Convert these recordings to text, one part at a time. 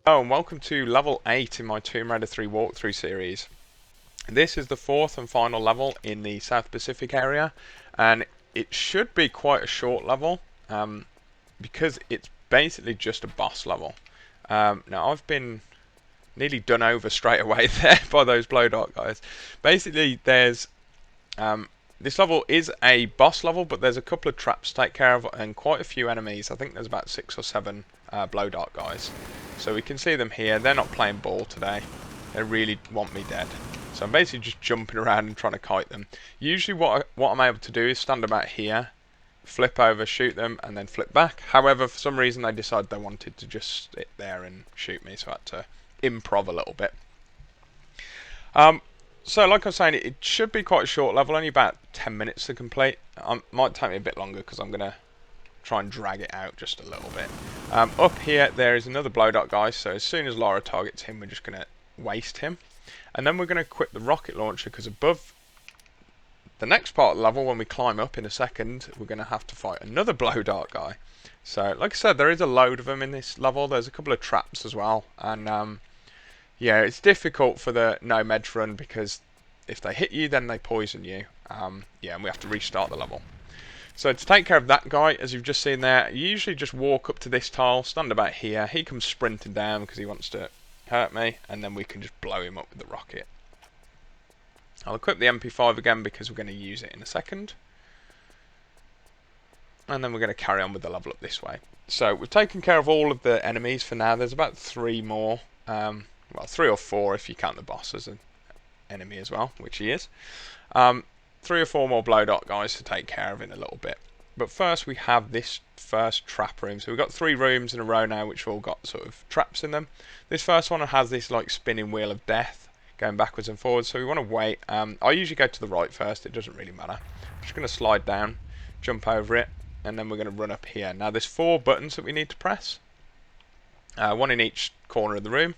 Hello and welcome to level 8 in my Tomb Raider 3 walkthrough series. This is the fourth and final level in the South Pacific area, and it should be quite a short level because it's basically just a boss level. Now I've been nearly done over straight away there by those blow dart guys. Basically there's this level is a boss level, but there's a couple of traps to take care of and quite a few enemies. I think there's about 6 or 7 blow dart guys. So we can see them here. They're not playing ball today. They really want me dead. So I'm basically just jumping around and trying to kite them. Usually what I'm able to do is stand about here, flip over, shoot them, and then flip back. However, for some reason they decided they wanted to just sit there and shoot me, so I had to improv a little bit. So like I was saying, it should be quite a short level, only about 10 minutes to complete. Might take me a bit longer because I'm going to try and drag it out just a little bit. Up here there is another blow dart guy, so as soon as Lara targets him we're just going to waste him. And then we're going to equip the rocket launcher because above the next part of the level, when we climb up in a second, we're going to have to fight another blow dart guy. So like I said, there is a load of them in this level. There's a couple of traps as well, and yeah, it's difficult for the no meds run because if they hit you then they poison you. Yeah, and we have to restart the level. So to take care of that guy, as you've just seen there, you usually just walk up to this tile, stand about here. He comes sprinting down because he wants to hurt me, and then we can just blow him up with the rocket. I'll equip the MP5 again because we're going to use it in a second. And then we're going to carry on with the level up this way. So we've taken care of all of the enemies for now. There's about 3 more. Well, 3 or 4 if you count the boss as an enemy as well, which he is. 3 or 4 more blow dart guys to take care of in a little bit. But first we have this first trap room. So we've got 3 rooms in a row now which have all got sort of traps in them. This first one has this like spinning wheel of death going backwards and forwards, so we want to wait. I usually go to the right first, it doesn't really matter. I'm just going to slide down, jump over it, and then we're going to run up here. Now there's 4 buttons that we need to press, 1 in each corner of the room.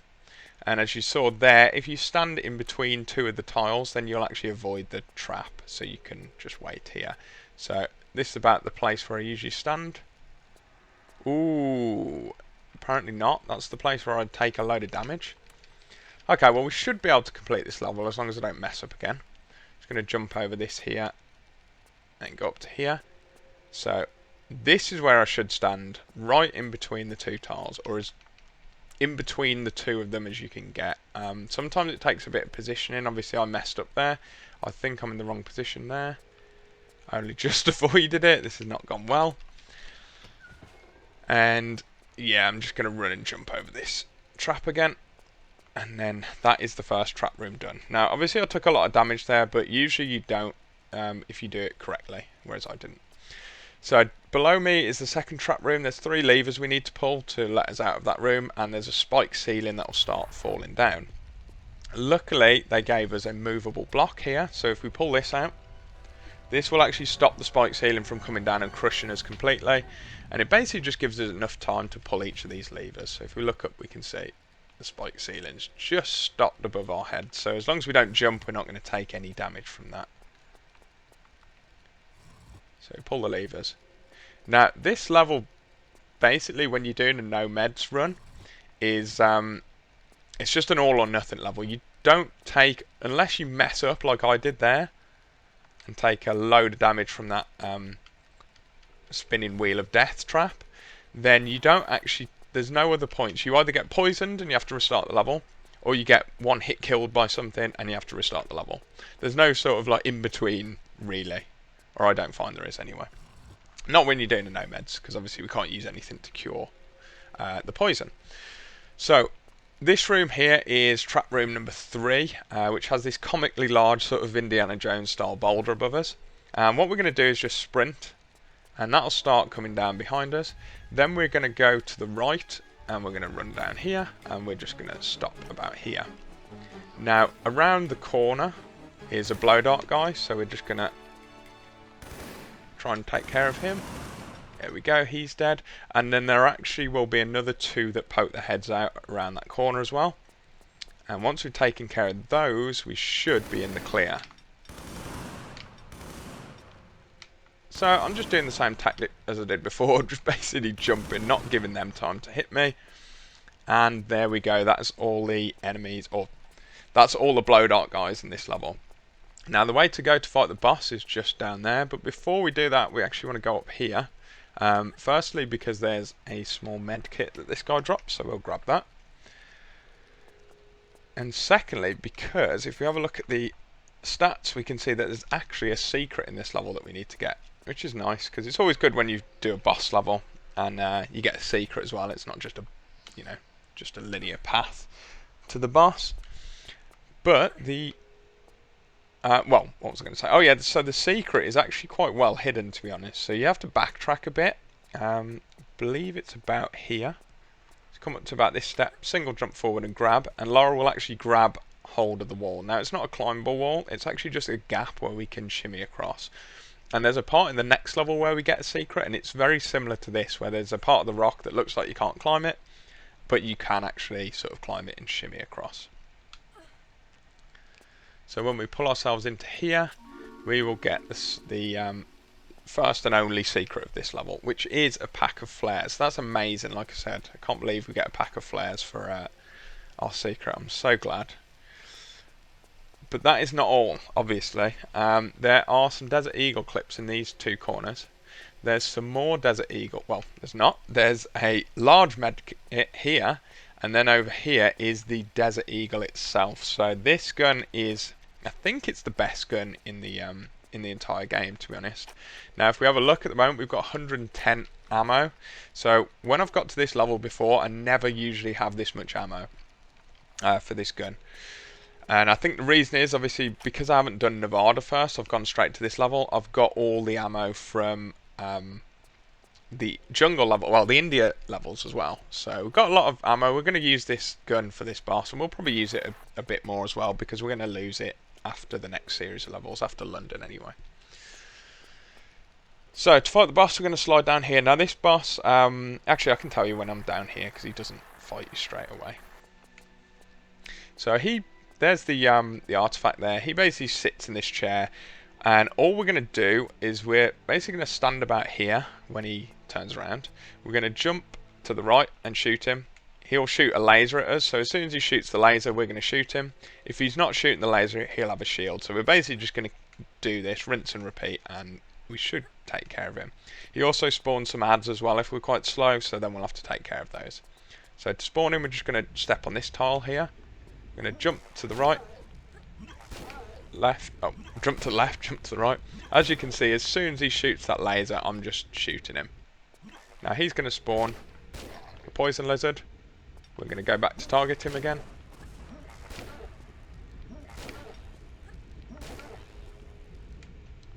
And as you saw there, if you stand in between 2 of the tiles, then you'll actually avoid the trap, so you can just wait here. So this is about the place where I usually stand. Ooh, apparently not. That's the place where I'd take a load of damage. Okay, well we should be able to complete this level as long as I don't mess up again. Just going to jump over this here and go up to here. So this is where I should stand, right in between the 2 tiles, or as in between the 2 of them as you can get. Sometimes it takes a bit of positioning. Obviously I messed up there. I think I'm in the wrong position there. I only just avoided it. This has not gone well. And yeah, I'm just going to run and jump over this trap again. And then that is the first trap room done. Now obviously I took a lot of damage there, but usually you don't if you do it correctly, whereas I didn't. So below me is the second trap room. There's 3 levers we need to pull to let us out of that room, and there's a spike ceiling that will start falling down. Luckily they gave us a movable block here, so if we pull this out, this will actually stop the spike ceiling from coming down and crushing us completely, and it basically just gives us enough time to pull each of these levers. So if we look up we can see the spike ceiling's just stopped above our head, so as long as we don't jump we're not going to take any damage from that. So pull the levers. Now this level, basically when you're doing a no meds run, is it's just an all or nothing level. You don't take, unless you mess up like I did there and take a load of damage from that spinning wheel of death trap, then you don't actually, there's no other points. You either get poisoned and you have to restart the level, or you get 1 hit killed by something and you have to restart the level. There's no sort of like in between really. Or I don't find there is anyway. Not when you're doing a no meds, because obviously we can't use anything to cure the poison. So this room here is trap room number 3, which has this comically large sort of Indiana Jones style boulder above us. And what we're going to do is just sprint, and that'll start coming down behind us. Then we're going to go to the right, and we're going to run down here, and we're just going to stop about here. Now around the corner is a blow dart guy, so we're just going to try and take care of him. There we go, he's dead. And then there actually will be another 2 that poke their heads out around that corner as well. And once we've taken care of those, we should be in the clear. So I'm just doing the same tactic as I did before, just basically jumping, not giving them time to hit me. And there we go, that's all the enemies, or that's all the blow dart guys in this level. Now the way to go to fight the boss is just down there, but before we do that we actually want to go up here. Firstly because there's a small med kit that this guy drops, so we'll grab that. And secondly because if we have a look at the stats we can see that there's actually a secret in this level that we need to get, which is nice because it's always good when you do a boss level and you get a secret as well. It's not just a, you know, just a linear path to the boss. But the well, what was I going to say? Oh yeah, so the secret is actually quite well hidden, to be honest. So you have to backtrack a bit. Believe it's about here. Let's come up to about this step, single jump forward and grab, and Lara will actually grab hold of the wall. Now it's not a climbable wall, it's actually just a gap where we can shimmy across. And there's a part in the next level where we get a secret, and it's very similar to this, where there's a part of the rock that looks like you can't climb it, but you can actually sort of climb it and shimmy across. So when we pull ourselves into here, we will get the first and only secret of this level, which is a pack of flares. That's amazing, like I said. I can't believe we get a pack of flares for our secret. I'm so glad. But that is not all, obviously. There are some Desert Eagle clips in these two corners. There's some more Desert Eagle. Well, there's not. There's a large med kit here, and then over here is the Desert Eagle itself. So this gun is, I think it's the best gun in the entire game, to be honest. Now, if we have a look at the moment, we've got 110 ammo. So when I've got to this level before, I never usually have this much ammo for this gun. And I think the reason is, obviously, because I haven't done Nevada first, I've gone straight to this level. I've got all the ammo from the jungle level, well, the India levels as well. So we've got a lot of ammo. We're going to use this gun for this boss, and we'll probably use it a bit more as well, because we're going to lose it after the next series of levels, after London anyway. So to fight the boss, we're going to slide down here. Now this boss, actually I can tell you when I'm down here, because he doesn't fight you straight away. So there's the artifact there. He basically sits in this chair, and all we're going to do is we're basically going to stand about here when he turns around. We're going to jump to the right and shoot him. He'll shoot a laser at us, so as soon as he shoots the laser, we're going to shoot him. If he's not shooting the laser, he'll have a shield. So we're basically just going to do this, rinse and repeat, and we should take care of him. He also spawns some adds as well if we're quite slow, so then we'll have to take care of those. So to spawn him, we're just going to step on this tile here. We're going to jump to the right, left, oh, jump to the left, jump to the right. As you can see, as soon as he shoots that laser, I'm just shooting him. Now he's going to spawn a poison lizard. We're going to go back to target him again.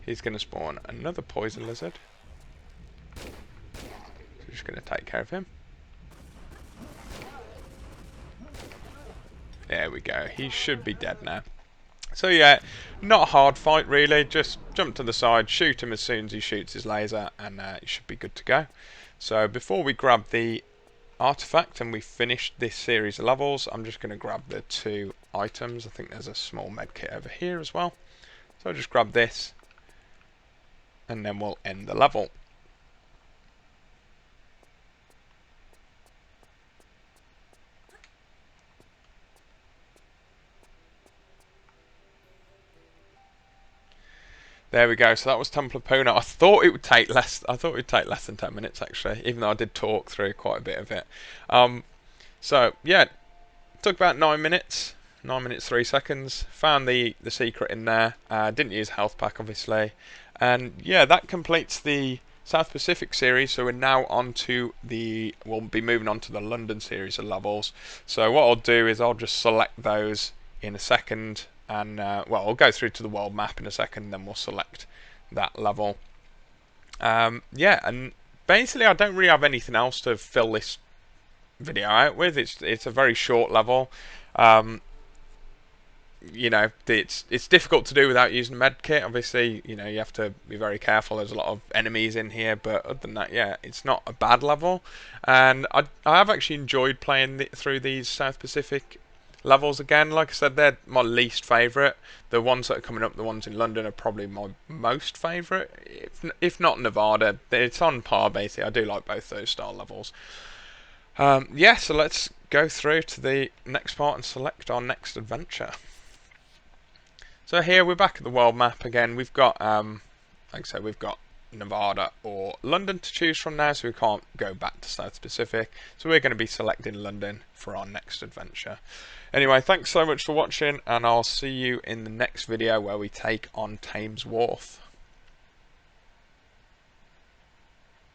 He's going to spawn another poison lizard. So we're just going to take care of him. There we go. He should be dead now. So yeah, not a hard fight really. Just jump to the side, shoot him as soon as he shoots his laser, and he should be good to go. So before we grab the artifact and we finish this series of levels, I'm just going to grab the two items. I think there's a small med kit over here as well. So I'll just grab this, and then we'll end the level. There we go. So that was Temple of Puna. I thought it would take less than 10 minutes actually, even though I did talk through quite a bit of it. So yeah, took about 9 minutes. 9 minutes 3 seconds. Found the secret in there. Didn't use a health pack obviously, and yeah, that completes the South Pacific series. So we're now on to we'll be moving on to the London series of levels. So what I'll do is I'll just select those in a second. And well, I'll go through to the world map in a second, then we'll select that level. Yeah, and basically I don't really have anything else to fill this video out with. It's a very short level. You know, it's difficult to do without using a med kit. Obviously, you know, you have to be very careful. There's a lot of enemies in here, but other than that, yeah, it's not a bad level. And I have actually enjoyed playing through these South Pacific levels again. Like I said, they're my least favourite. The ones that are coming up, the ones in London, are probably my most favourite, if not Nevada. It's on par basically. I do like both those style levels. Yeah, so let's go through to the next part and select our next adventure. So here we're back at the world map again. We've got, like I said, we've got Nevada or London to choose from now, so we can't go back to South Pacific. So we're going to be selecting London for our next adventure. Anyway, thanks so much for watching, and I'll see you in the next video where we take on Thames Wharf.